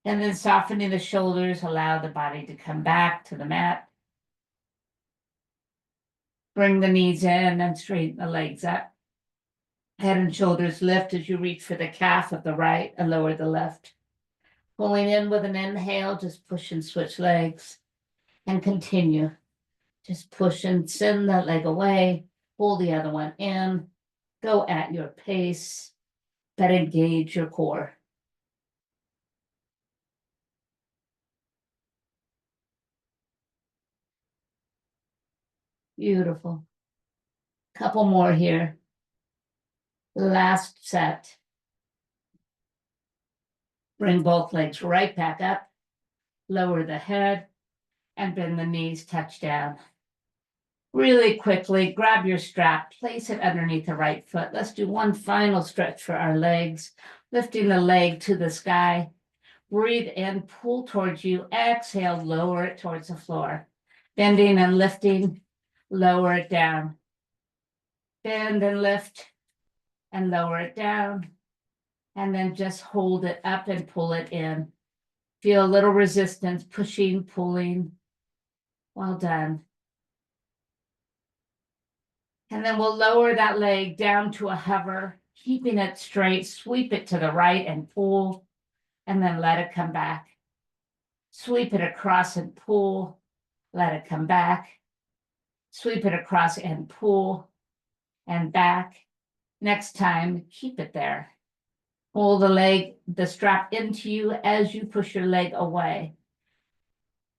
And then softening the shoulders, allow the body to come back to the mat. Bring the knees in and straighten the legs up. Head and shoulders lift as you reach for the calf of the right and lower the left. Pulling in with an inhale, just push and switch legs. And continue. Just push and send that leg away. Pull the other one in. Go at your pace, but engage your core. Beautiful. Couple more here. Last set. Bring both legs right back up. Lower the head and bend the knees, touch down. Really quickly, grab your strap, place it underneath the right foot. Let's do one final stretch for our legs. Lifting the leg to the sky. Breathe in, pull towards you. Exhale, lower it towards the floor. Bending and lifting, lower it down. Bend and lift and lower it down. And then just hold it up and pull it in. Feel a little resistance, pushing, pulling. Well done. And then we'll lower that leg down to a hover, keeping it straight, sweep it to the right and pull, and then let it come back. Sweep it across and pull, let it come back. Sweep it across and pull, and back. Next time, keep it there. Pull the strap into you as you push your leg away.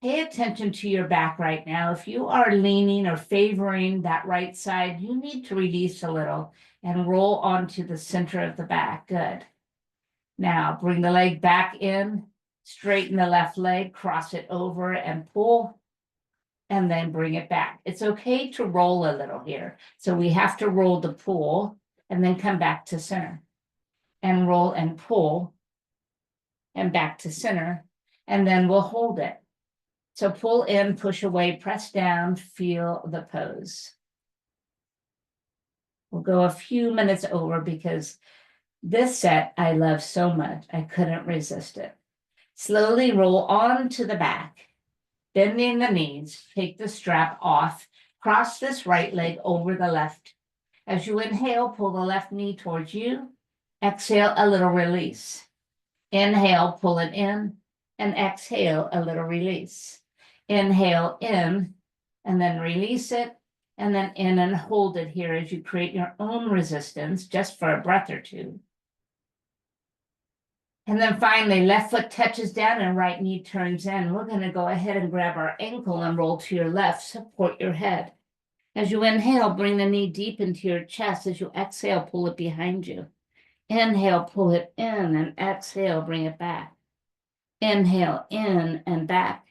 Pay attention to your back right now. If you are leaning or favoring that right side, you need to release a little and roll onto the center of the back. Good. Now bring the leg back in, straighten the left leg, cross it over and pull, and then bring it back. It's okay to roll a little here. So we have to roll the pull and then come back to center. And roll and pull and back to center, and then we'll hold it. So pull in, push away, press down, feel the pose. We'll go a few minutes over because this set I love so much, I couldn't resist it. Slowly roll onto the back, bending the knees, take the strap off, cross this right leg over the left. As you inhale, pull the left knee towards you. Exhale, a little release. Inhale, pull it in, and exhale, a little release. Inhale in, and then release it, and then in and hold it here as you create your own resistance, just for a breath or two. And then finally, left foot touches down and right knee turns in. We're going to go ahead and grab our ankle and roll to your left, support your head. As you inhale, bring the knee deep into your chest. As you exhale, pull it behind you. Inhale, pull it in, and exhale, bring it back. Inhale, in and back.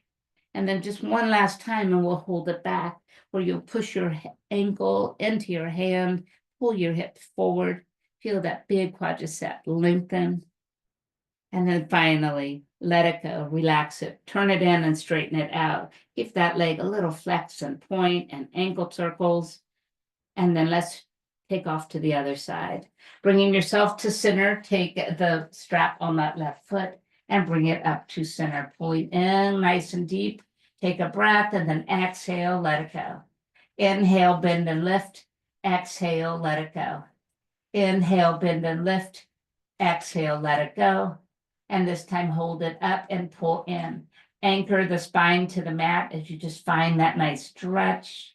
And then just one last time, and we'll hold it back, where you'll push your ankle into your hand, pull your hip forward, feel that big quadricep lengthen. And then finally, let it go, relax it, turn it in and straighten it out. Give that leg a little flex and point and ankle circles. And then let's take off to the other side. Bringing yourself to center, take the strap on that left foot and bring it up to center, pulling in nice and deep. Take a breath and then exhale, let it go. Inhale, bend and lift. Exhale, let it go. Inhale, bend and lift. Exhale, let it go. And this time hold it up and pull in. Anchor the spine to the mat as you just find that nice stretch.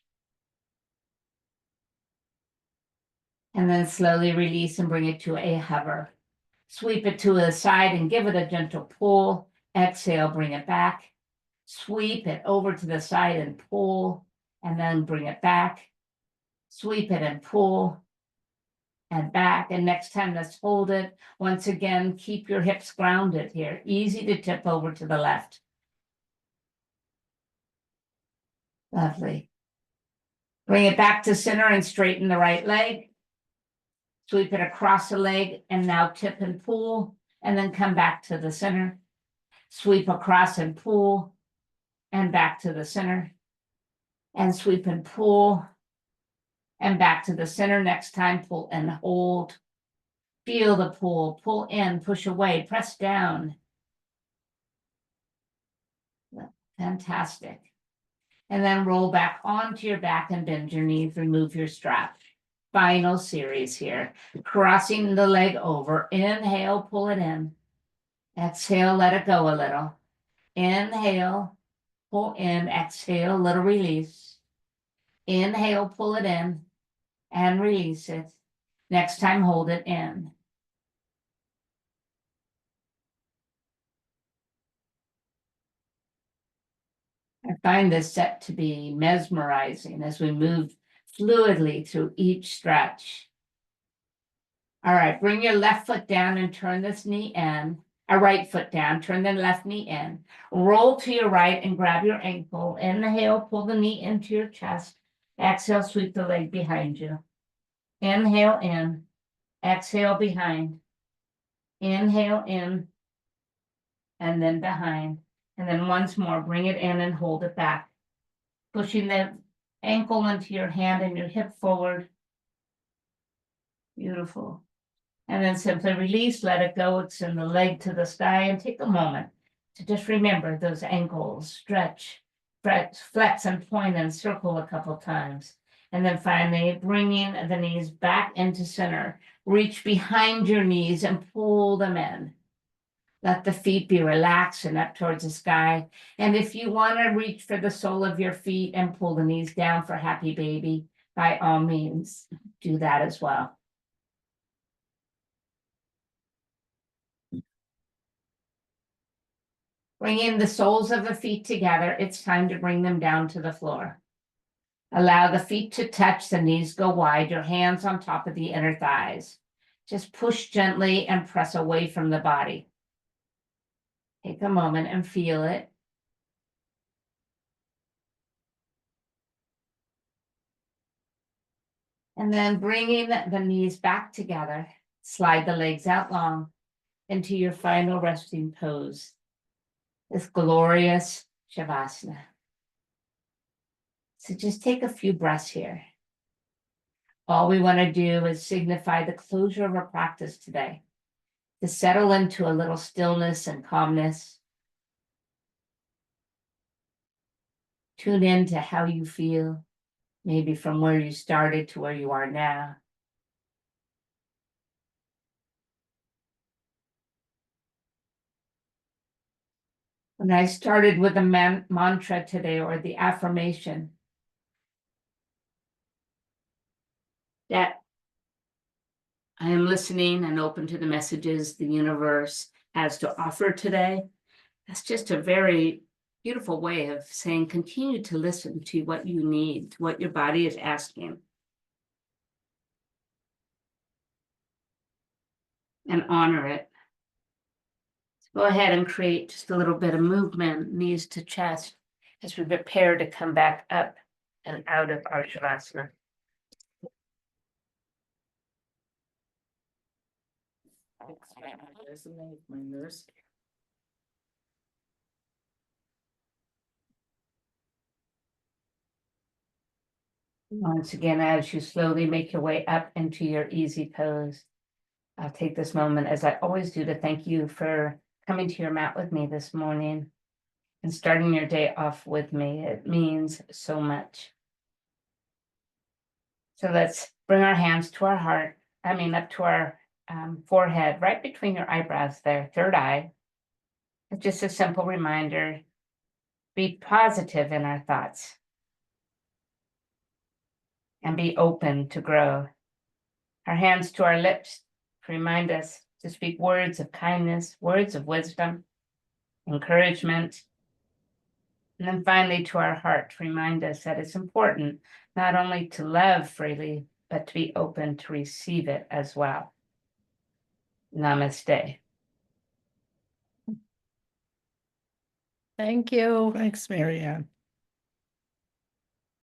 And then slowly release and bring it to a hover. Sweep it to the side and give it a gentle pull. Exhale, bring it back. Sweep it over to the side and pull, and then bring it back. Sweep it and pull and back. And next time, let's hold it. Once again, keep your hips grounded here. Easy to tip over to the left. Lovely. Bring it back to center and straighten the right leg. Sweep it across the leg and now tip and pull, and then come back to the center. Sweep across and pull, and back to the center. And sweep and pull, and back to the center. Next time, pull and hold. Feel the pull, pull in, push away, press down. Fantastic. And then roll back onto your back and bend your knees, remove your strap. Final series here. Crossing the leg over. Inhale, pull it in. Exhale, let it go a little. Inhale, pull in. Exhale, little release. Inhale, pull it in and release it. Next time, hold it in. I find this set to be mesmerizing as we move fluidly through each stretch. All right, bring your left foot down and turn this knee in. Right foot down, turn the left knee in. Roll to your right and grab your ankle. Inhale, pull the knee into your chest. Exhale, sweep the leg behind you. Inhale in, exhale behind. Inhale in, and then behind. And then once more, bring it in and hold it back. Pushing the ankle into your hand and your hip forward. Beautiful. And then simply release, let it go, extend the leg to the sky, and take a moment to just remember those ankles, stretch, flex and point and circle a couple times. And then finally, bringing the knees back into center. Reach behind your knees and pull them in. Let the feet be relaxed and up towards the sky. And if you want to reach for the sole of your feet and pull the knees down for happy baby, by all means, do that as well. Bringing the soles of the feet together, it's time to bring them down to the floor. Allow the feet to touch, the knees go wide, your hands on top of the inner thighs. Just push gently and press away from the body. Take a moment and feel it. And then bringing the knees back together, slide the legs out long into your final resting pose. This glorious Shavasana. So just take a few breaths here. All we want to do is signify the closure of our practice today, to settle into a little stillness and calmness. Tune in to how you feel, maybe from where you started to where you are now. When I started with the mantra today, or the affirmation, that I am listening and open to the messages the universe has to offer today, that's just a very beautiful way of saying continue to listen to what you need, to what your body is asking. And honor it. Go ahead and create just a little bit of movement, knees to chest, as we prepare to come back up and out of our Shavasana. Once again, as you slowly make your way up into your easy pose, I'll take this moment, as I always do, to thank you for coming to your mat with me this morning and starting your day off with me. It means so much. So let's bring our hands to our heart, up to our forehead, right between your eyebrows there, third eye. It's just a simple reminder, be positive in our thoughts and be open to grow. Our hands to our lips to remind us to speak words of kindness, words of wisdom, encouragement. And then finally to our heart to remind us that it's important not only to love freely, but to be open to receive it as well. Namaste. Thank you. Thanks, Marianne.